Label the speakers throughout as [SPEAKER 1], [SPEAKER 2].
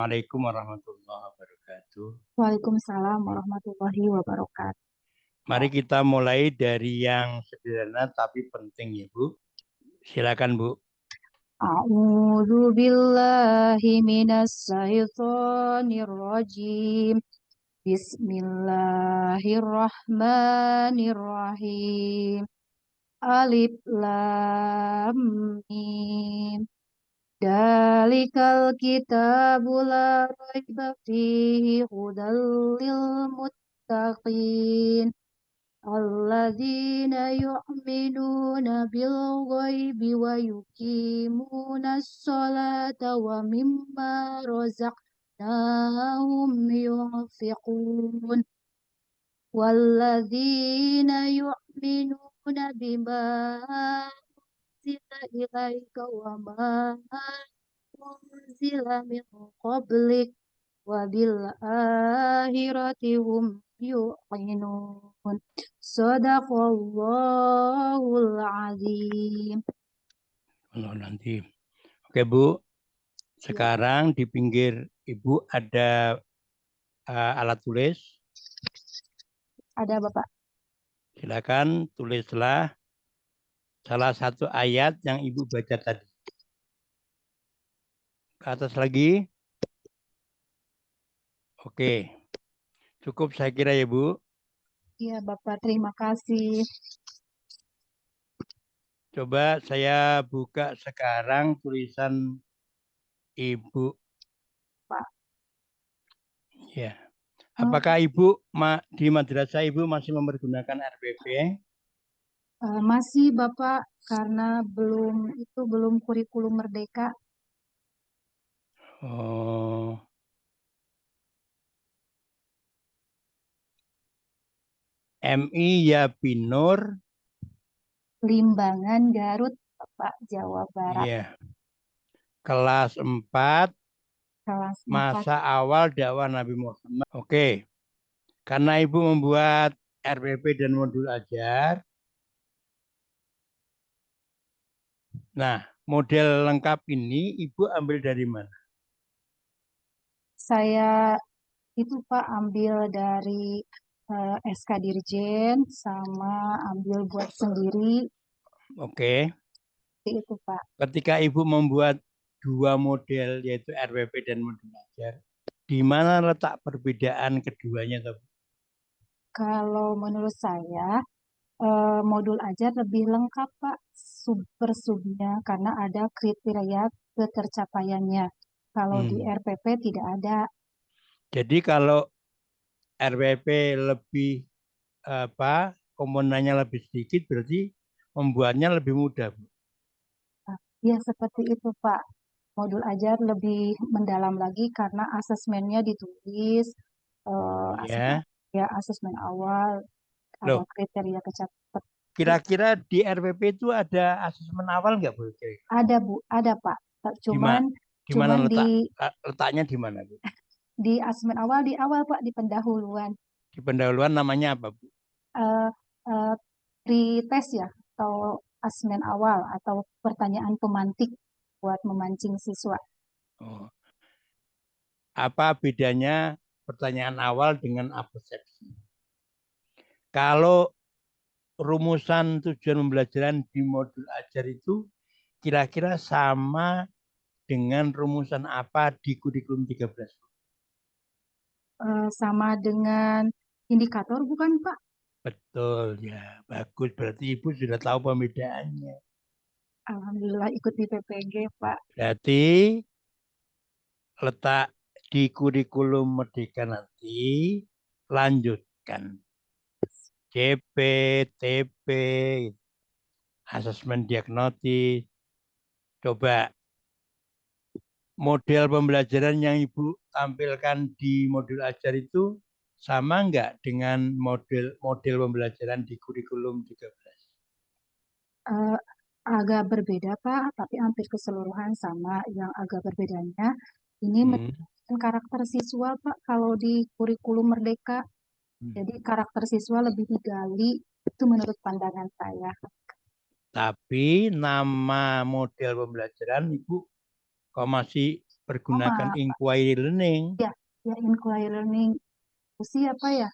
[SPEAKER 1] Assalamualaikum warahmatullahi wabarakatuh.
[SPEAKER 2] Waalaikumsalam warahmatullahi wabarakatuh.
[SPEAKER 1] Mari kita mulai dari yang sederhana tapi penting ya Bu. Silakan Bu.
[SPEAKER 2] A'udzu billahi minas syaitonir rajim. Bismillahirrahmanirrahim. Alif lam mim. Dalikal kitabu la raiba fihi hudal lil muttaqin. الذين يؤمنون بالغيب ويقيمون الصلاة ومما رزقناهم ينفقون والذين يؤمنون بما أنزل إليك وما أنزل من قبلك وبالآخرة هم yuqinun. Shadaqallahul azim.
[SPEAKER 1] Kalau nanti. Oke Bu. Sekarang di pinggir Ibu ada alat tulis.
[SPEAKER 2] Ada Bapak.
[SPEAKER 1] Silakan tulislah salah satu ayat yang Ibu baca tadi. Ke atas lagi. Oke. Cukup saya kira ya Bu.
[SPEAKER 2] Iya Bapak, terima kasih.
[SPEAKER 1] Coba saya buka sekarang tulisan Ibu.
[SPEAKER 2] Pak.
[SPEAKER 1] Ya. Apakah Ibu di madrasah Ibu masih mempergunakan RPP?
[SPEAKER 2] Masih Bapak, karena belum kurikulum merdeka.
[SPEAKER 1] Oh. MI Yapinur.
[SPEAKER 2] Limbangan Garut, Bapak, Jawa Barat.
[SPEAKER 1] Iya. Kelas 4.
[SPEAKER 2] Kelas 4.
[SPEAKER 1] Masa awal dakwah Nabi Muhammad. Oke. Karena Ibu membuat RPP dan modul ajar. Nah, model lengkap ini Ibu ambil dari mana?
[SPEAKER 2] Saya itu Pak ambil dari SK Dirjen sama ambil buat sendiri.
[SPEAKER 1] Oke.
[SPEAKER 2] Itu Pak.
[SPEAKER 1] Ketika Ibu membuat dua model yaitu RPP dan modul ajar, di mana letak perbedaan keduanya?
[SPEAKER 2] Kalau menurut saya modul ajar lebih lengkap Pak sub per subnya karena ada kriteria ketercapaiannya. Kalau di RPP tidak ada.
[SPEAKER 1] Jadi kalau RPP lebih komponennya lebih sedikit berarti membuatnya lebih mudah, Bu.
[SPEAKER 2] Ya seperti itu Pak. Modul ajar lebih mendalam lagi karena asesmennya ditulis,
[SPEAKER 1] Ya.
[SPEAKER 2] asesmen awal, ada
[SPEAKER 1] Loh,
[SPEAKER 2] kriteria kecapai.
[SPEAKER 1] kira-kira di RPP itu ada asesmen awal nggak, Bu?
[SPEAKER 2] Ada Bu, ada Pak.
[SPEAKER 1] Di mana? Di mana
[SPEAKER 2] Cuman
[SPEAKER 1] letaknya di mana, Bu?
[SPEAKER 2] di asesmen awal di awal Pak, di pendahuluan.
[SPEAKER 1] Di pendahuluan namanya apa, Bu?
[SPEAKER 2] Uh, uh, Pretest ya, atau asesmen awal, atau pertanyaan pemantik buat memancing siswa.
[SPEAKER 1] Oh. Apa bedanya pertanyaan awal dengan persepsi? Kalau rumusan tujuan pembelajaran di modul ajar itu kira-kira sama dengan rumusan apa di kurikulum 13?
[SPEAKER 2] Sama dengan indikator bukan Pak?
[SPEAKER 1] Betul ya, bagus. Berarti Ibu sudah tahu pembedaannya.
[SPEAKER 2] Alhamdulillah ikut di PPG Pak.
[SPEAKER 1] Berarti letak di kurikulum Merdeka nanti lanjutkan CP, TP, asesmen diagnosis. Coba model pembelajaran yang Ibu tampilkan di modul ajar itu sama enggak dengan model pembelajaran di kurikulum 13?
[SPEAKER 2] Eh, Agak berbeda Pak, tapi hampir keseluruhan sama. Yang agak berbedanya ini menunjukkan karakter siswa Pak. Kalau di kurikulum Merdeka, jadi karakter siswa lebih digali. Itu menurut pandangan saya.
[SPEAKER 1] Tapi nama model pembelajaran Ibu kok masih pergunakan inquiry learning.
[SPEAKER 2] Ya, inquiry learning. Usia apa ya?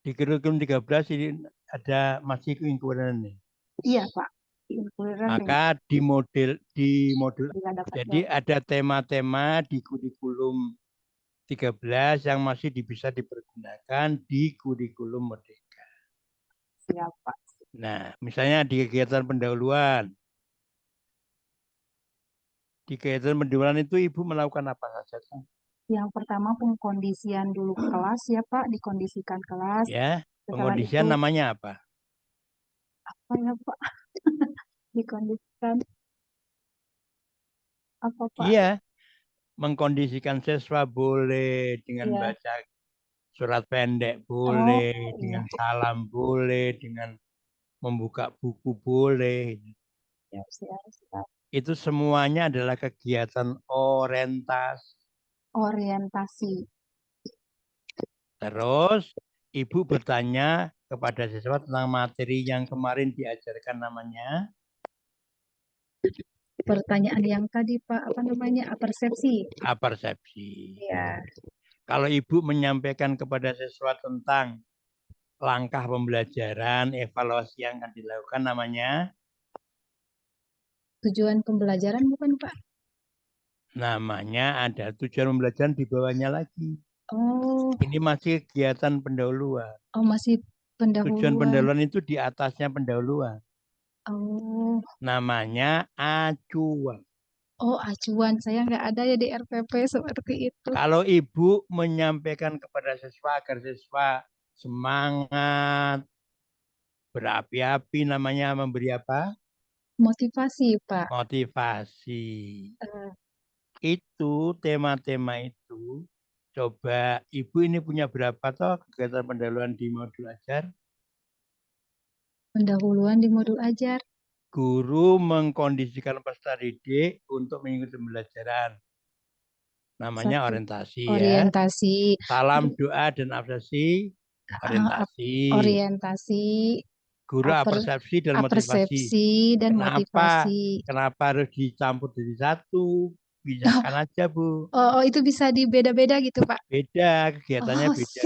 [SPEAKER 1] Di kurikulum 13 ini ada masih inquiry learning.
[SPEAKER 2] Iya, Pak. Inquiry learning.
[SPEAKER 1] Maka di modul
[SPEAKER 2] jadi
[SPEAKER 1] ada tema-tema di kurikulum 13 yang masih bisa dipergunakan di kurikulum Merdeka.
[SPEAKER 2] Siap, Pak.
[SPEAKER 1] Nah, misalnya di kegiatan pendahuluan. Di kegiatan pendahuluan itu Ibu melakukan apa saja?
[SPEAKER 2] Yang pertama pengkondisian dulu kelas ya Pak, dikondisikan kelas.
[SPEAKER 1] Ya,
[SPEAKER 2] Setelah
[SPEAKER 1] pengkondisian
[SPEAKER 2] itu,
[SPEAKER 1] namanya apa?
[SPEAKER 2] apa ya Pak? Dikondisikan apa Pak?
[SPEAKER 1] Iya, mengkondisikan siswa boleh dengan baca surat pendek boleh, dengan salam boleh, dengan membuka buku boleh.
[SPEAKER 2] Siap.
[SPEAKER 1] Itu semuanya adalah kegiatan
[SPEAKER 2] orientasi.
[SPEAKER 1] Terus Ibu bertanya kepada siswa tentang materi yang kemarin diajarkan namanya?
[SPEAKER 2] Pertanyaan yang tadi Pak, apa namanya? Apersepsi.
[SPEAKER 1] Apersepsi.
[SPEAKER 2] Ya.
[SPEAKER 1] Kalau Ibu menyampaikan kepada siswa tentang langkah pembelajaran, evaluasi yang akan dilakukan namanya?
[SPEAKER 2] Tujuan pembelajaran bukan Pak?
[SPEAKER 1] Namanya ada tujuan pembelajaran di bawahnya lagi.
[SPEAKER 2] Oh.
[SPEAKER 1] Ini masih kegiatan pendahuluan.
[SPEAKER 2] Oh, masih pendahuluan.
[SPEAKER 1] Tujuan pendahuluan itu di atasnya pendahuluan.
[SPEAKER 2] Oh.
[SPEAKER 1] Namanya acuan.
[SPEAKER 2] Oh, acuan. Saya nggak ada ya di RPP seperti itu.
[SPEAKER 1] Kalau Ibu menyampaikan kepada siswa agar siswa semangat, berapi-api, namanya memberi apa?
[SPEAKER 2] Motivasi, Pak.
[SPEAKER 1] Motivasi. Itu tema-tema itu. Coba Ibu ini punya berapa toh kegiatan pendahuluan di modul ajar?
[SPEAKER 2] Pendahuluan di modul ajar.
[SPEAKER 1] Guru mengkondisikan peserta didik untuk mengikuti pembelajaran. Namanya orientasi ya.
[SPEAKER 2] Orientasi.
[SPEAKER 1] Salam doa dan absesi. Orientasi.
[SPEAKER 2] Orientasi.
[SPEAKER 1] Guru apersepsi dan motivasi.
[SPEAKER 2] Motivasi.
[SPEAKER 1] Kenapa harus dicampur jadi satu? Pisahkan aja Bu.
[SPEAKER 2] Oh, itu bisa dibeda-beda gitu Pak?
[SPEAKER 1] Beda, kegiatannya beda.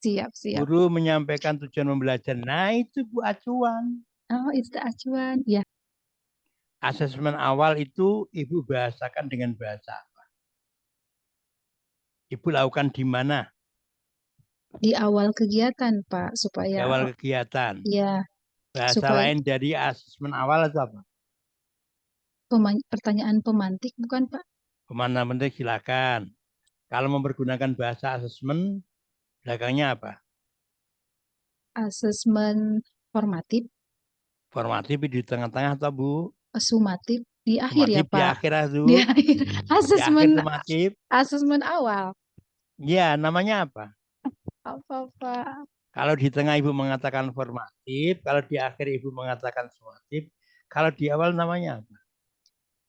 [SPEAKER 2] Siap.
[SPEAKER 1] Guru menyampaikan tujuan pembelajaran. Nah itu Bu acuan.
[SPEAKER 2] Oh, itu acuan. Ya.
[SPEAKER 1] Asesmen awal itu Ibu bahasakan dengan bahasa apa? Ibu lakukan di mana?
[SPEAKER 2] Di awal kegiatan, Pak, supaya.
[SPEAKER 1] Di awal kegiatan.
[SPEAKER 2] Ya.
[SPEAKER 1] Bahasa lain dari asesmen awal itu apa?
[SPEAKER 2] Pertanyaan pemantik bukan, Pak?
[SPEAKER 1] Pemantik silakan. Kalau mempergunakan bahasa asesmen, belakangnya apa?
[SPEAKER 2] Asesmen formatif.
[SPEAKER 1] Formatif di tengah-tengah atau Bu?
[SPEAKER 2] Sumatif di akhir
[SPEAKER 1] sumatif
[SPEAKER 2] ya Pak?
[SPEAKER 1] Di akhir itu.
[SPEAKER 2] Di akhir. Asesmen awal.
[SPEAKER 1] Ya, namanya apa?
[SPEAKER 2] Apa Pak?
[SPEAKER 1] Kalau di tengah Ibu mengatakan formatif, kalau di akhir Ibu mengatakan sumatif, kalau di awal namanya apa?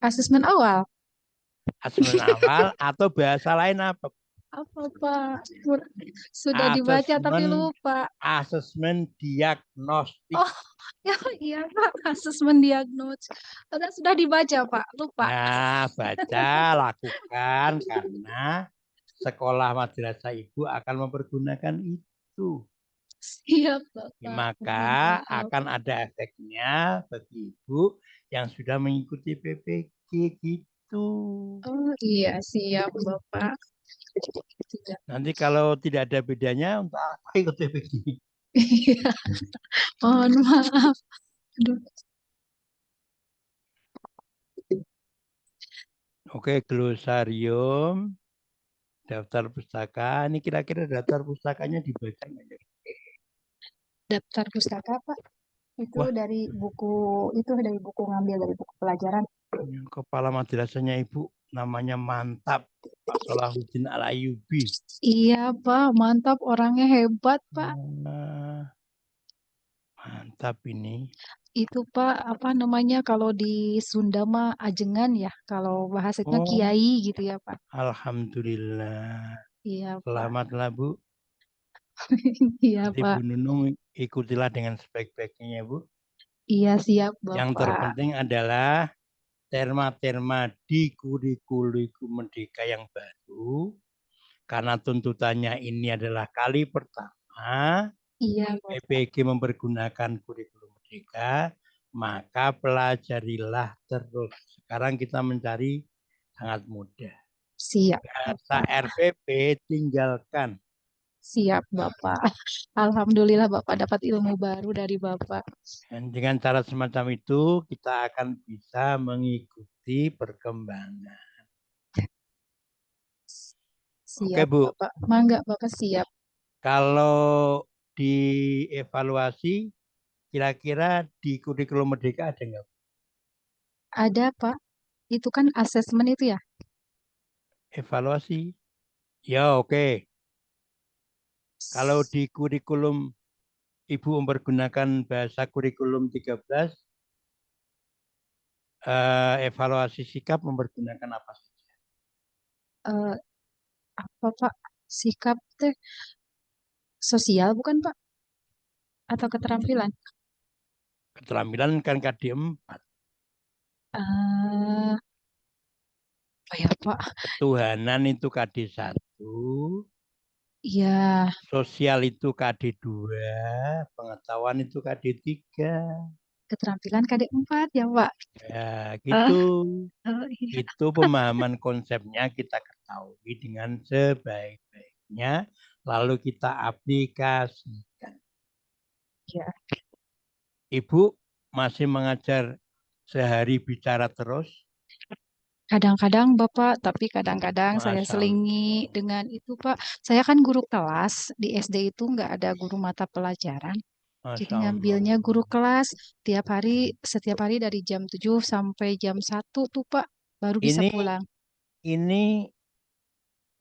[SPEAKER 2] Asesmen awal.
[SPEAKER 1] Asesmen awal atau bahasa lain apa?
[SPEAKER 2] Apa Pak? Sudah dibaca tapi lupa.
[SPEAKER 1] Asesmen diagnostik.
[SPEAKER 2] Oh, ya iya Pak, asesmen diagnostik. Sudah dibaca Pak, lupa.
[SPEAKER 1] Nah, baca, lakukan karena sekolah madrasah Ibu akan mempergunakan itu.
[SPEAKER 2] Siap Bapak.
[SPEAKER 1] Maka akan ada efeknya bagi Ibu yang sudah mengikuti PPG gitu.
[SPEAKER 2] Oh iya, siap Bapak.
[SPEAKER 1] Nanti kalau tidak ada bedanya, untuk apa ikut PPG?
[SPEAKER 2] Iya, mohon maaf. Aduh.
[SPEAKER 1] Oke, glosarium, daftar pustaka. Ini kira-kira daftar pustakanya dibaca nggak?
[SPEAKER 2] Daftar pustaka Pak? Itu dari buku ngambil dari buku pelajaran.
[SPEAKER 1] Kepala madrasahnya Ibu namanya mantap, Pak Salahuddin Al-Ayyubi.
[SPEAKER 2] Iya Pak, mantap, orangnya hebat Pak.
[SPEAKER 1] Mantap ini.
[SPEAKER 2] Itu Pak, apa namanya kalau di Sunda mah ajengan ya, kalau bahasanya kiai gitu ya Pak.
[SPEAKER 1] Alhamdulillah.
[SPEAKER 2] Iya Pak.
[SPEAKER 1] Selamatlah Bu.
[SPEAKER 2] Iya
[SPEAKER 1] Nanti
[SPEAKER 2] Pak.
[SPEAKER 1] Bu Nunung ikutilah dengan sebaik-baiknya ya Bu.
[SPEAKER 2] Iya siap Bapak.
[SPEAKER 1] Yang terpenting adalah terma-terma di kurikulum Merdeka yang baru, karena tuntutannya ini adalah kali pertama
[SPEAKER 2] Iya, Bapak.
[SPEAKER 1] PPG mempergunakan kurikulum Merdeka, maka pelajarilah terus. Sekarang kita mencari sangat mudah.
[SPEAKER 2] Siap,
[SPEAKER 1] Bahasa
[SPEAKER 2] Bapak.
[SPEAKER 1] RPP tinggalkan.
[SPEAKER 2] Siap, Bapak. Alhamdulillah Bapak dapat ilmu baru dari Bapak.
[SPEAKER 1] Dan dengan cara semacam itu kita akan bisa mengikuti perkembangan. Oke,
[SPEAKER 2] Siap,
[SPEAKER 1] Bu.
[SPEAKER 2] Bapak. Mangga, Bapak siap.
[SPEAKER 1] Kalau dievaluasi, kira-kira di kurikulum Merdeka ada nggak?
[SPEAKER 2] Ada, Pak. Itu kan asesmen itu ya?
[SPEAKER 1] Evaluasi? Ya, oke. Kalau di kurikulum Ibu mempergunakan bahasa kurikulum 13, evaluasi sikap mempergunakan apa saja?
[SPEAKER 2] Eh, apa, Pak? Sikap teh sosial bukan, Pak? Atau keterampilan?
[SPEAKER 1] Keterampilan kan KD4.
[SPEAKER 2] Eh, apa ya, Pak?
[SPEAKER 1] Ketuhanan itu KD1.
[SPEAKER 2] Ya,
[SPEAKER 1] Sosial itu KD2. Pengetahuan itu KD3.
[SPEAKER 2] keterampilan KD4 ya, Pak.
[SPEAKER 1] Ya,
[SPEAKER 2] Eh,
[SPEAKER 1] gitu.
[SPEAKER 2] iya.
[SPEAKER 1] Itu pemahaman konsepnya kita ketahui dengan sebaik-baiknya, lalu kita aplikasikan.
[SPEAKER 2] Ya.
[SPEAKER 1] Ibu masih mengajar sehari bicara terus?
[SPEAKER 2] Kadang-kadang Bapak, tapi kadang-kadang saya
[SPEAKER 1] Masya Allah.
[SPEAKER 2] selingi dengan itu Pak. Saya kan guru kelas, di SD itu nggak ada guru mata pelajaran. Jadi
[SPEAKER 1] Masya Allah.
[SPEAKER 2] ngambilnya guru kelas setiap hari dari jam 7 sampai jam 1 tuh Pak, baru bisa
[SPEAKER 1] Ini
[SPEAKER 2] pulang.
[SPEAKER 1] ini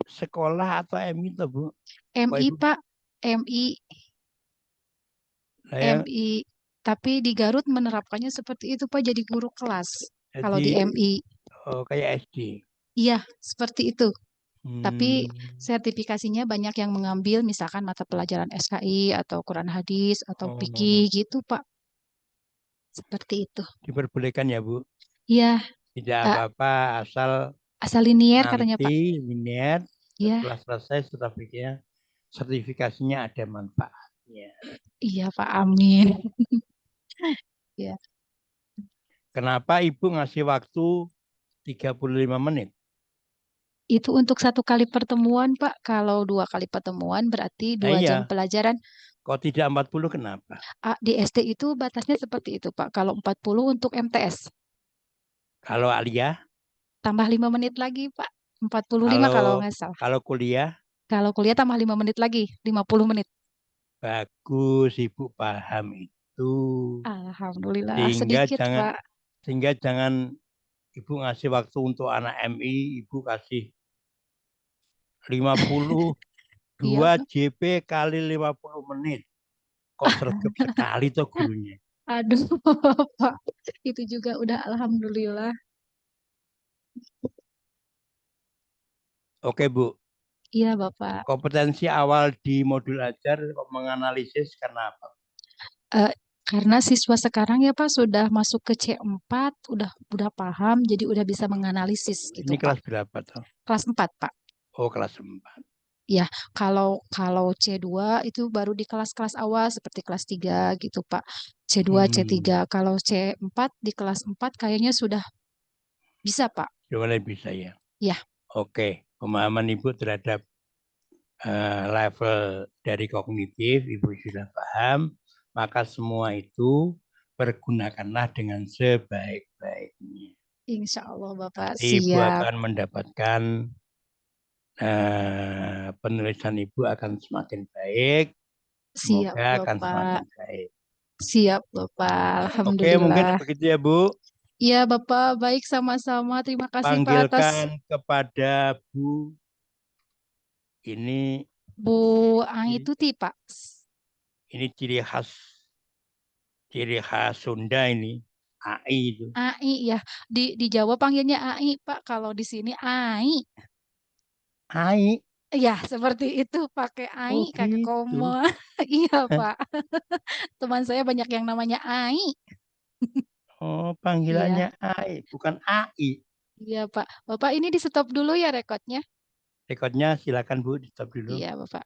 [SPEAKER 1] sekolah atau MI tuh, Bu? Pak
[SPEAKER 2] MI
[SPEAKER 1] Ibu?
[SPEAKER 2] Pak, MI,
[SPEAKER 1] Saya
[SPEAKER 2] MI. Tapi di Garut menerapkannya seperti itu Pak, jadi guru kelas. Kalau di
[SPEAKER 1] jadi
[SPEAKER 2] MI,
[SPEAKER 1] kayak SD.
[SPEAKER 2] iya seperti itu. Tapi
[SPEAKER 1] Hmm.
[SPEAKER 2] sertifikasinya banyak yang mengambil misalkan mata pelajaran SKI atau Quran hadis atau fikih
[SPEAKER 1] Oh,
[SPEAKER 2] gitu Pak. Seperti itu.
[SPEAKER 1] diperbolehkan ya, Bu?
[SPEAKER 2] Iya,
[SPEAKER 1] Tidak
[SPEAKER 2] eh,
[SPEAKER 1] apa-apa, asal
[SPEAKER 2] asal linier katanya Pak.
[SPEAKER 1] nanti lihat
[SPEAKER 2] Iya,
[SPEAKER 1] setelah selesai sertifikasinya ada manfaatnya.
[SPEAKER 2] iya Pak, amin. Ya,
[SPEAKER 1] Kenapa Ibu ngasih waktu 35 menit?
[SPEAKER 2] itu untuk satu kali pertemuan Pak. Kalau 2 kali pertemuan berarti
[SPEAKER 1] Nah
[SPEAKER 2] 2 jam
[SPEAKER 1] iya,
[SPEAKER 2] pelajaran.
[SPEAKER 1] kok tidak 40 kenapa?
[SPEAKER 2] Di SD itu batasnya seperti itu Pak. Kalau 40 untuk MTS,
[SPEAKER 1] Kalau Alia,
[SPEAKER 2] tambah 5 menit lagi Pak. 45
[SPEAKER 1] kalau
[SPEAKER 2] kalau nggak salah.
[SPEAKER 1] kalau kuliah,
[SPEAKER 2] Kalau kuliah tambah 5 menit lagi, 50 menit.
[SPEAKER 1] bagus Ibu paham itu.
[SPEAKER 2] Alhamdulillah,
[SPEAKER 1] Sehingga
[SPEAKER 2] sedikit
[SPEAKER 1] jangan
[SPEAKER 2] Pak.
[SPEAKER 1] sehingga jangan Ibu ngasih waktu untuk anak MI, Ibu kasih 52
[SPEAKER 2] Iya Pak.
[SPEAKER 1] JP kali 50 menit. Kok sregep sekali tuh gurunya.
[SPEAKER 2] Aduh Pak, itu juga udah Alhamdulillah.
[SPEAKER 1] Oke Bu,
[SPEAKER 2] Iya Bapak.
[SPEAKER 1] kompetensi awal di modul ajar menganalisis karena apa?
[SPEAKER 2] Eh, karena siswa sekarang ya Pak sudah masuk ke C4, udah paham, jadi udah bisa menganalisis gitu
[SPEAKER 1] Ini
[SPEAKER 2] Pak.
[SPEAKER 1] kelas berapa tuh?
[SPEAKER 2] Kelas 4 Pak.
[SPEAKER 1] Oh, kelas 4.
[SPEAKER 2] Ya, kalau kalau C2 itu baru di kelas-kelas awal seperti kelas 3 gitu Pak. C2, C3.
[SPEAKER 1] Hmm,
[SPEAKER 2] Kalau C4 di kelas 4 kayaknya sudah bisa Pak.
[SPEAKER 1] boleh bisa ya.
[SPEAKER 2] Ya,
[SPEAKER 1] Oke, pemahaman Ibu terhadap level dari kognitif Ibu sudah paham, maka semua itu pergunakanlah dengan sebaik-baiknya.
[SPEAKER 2] insya Allah Bapak
[SPEAKER 1] Nanti Ibu
[SPEAKER 2] siap.
[SPEAKER 1] akan mendapatkan penulisan Ibu akan semakin baik,
[SPEAKER 2] Siap
[SPEAKER 1] semoga akan
[SPEAKER 2] Bapak.
[SPEAKER 1] semakin baik.
[SPEAKER 2] Siap Bapak.
[SPEAKER 1] Oke, mungkin
[SPEAKER 2] Alhamdulillah.
[SPEAKER 1] begitu ya Bu.
[SPEAKER 2] Iya Bapak, baik sama-sama. Terima kasih Pak atas
[SPEAKER 1] Panggilkan kepada Bu ini
[SPEAKER 2] Bu
[SPEAKER 1] ciri,
[SPEAKER 2] Angituti Pak.
[SPEAKER 1] ini ciri khas Sunda ini AI itu.
[SPEAKER 2] AI ya. Di Jawa panggilnya AI Pak. Kalau di sini AI.
[SPEAKER 1] AI.
[SPEAKER 2] Iya, seperti itu pakai AI
[SPEAKER 1] Oh
[SPEAKER 2] kakek
[SPEAKER 1] gitu.
[SPEAKER 2] komo. Iya Pak. Teman saya banyak yang namanya AI.
[SPEAKER 1] Oh,
[SPEAKER 2] Iya,
[SPEAKER 1] panggilannya AI, bukan AI.
[SPEAKER 2] iya Pak. Bapak ini di stop dulu ya rekodnya.
[SPEAKER 1] Rekodnya silakan Bu, di stop dulu.
[SPEAKER 2] Iya Bapak.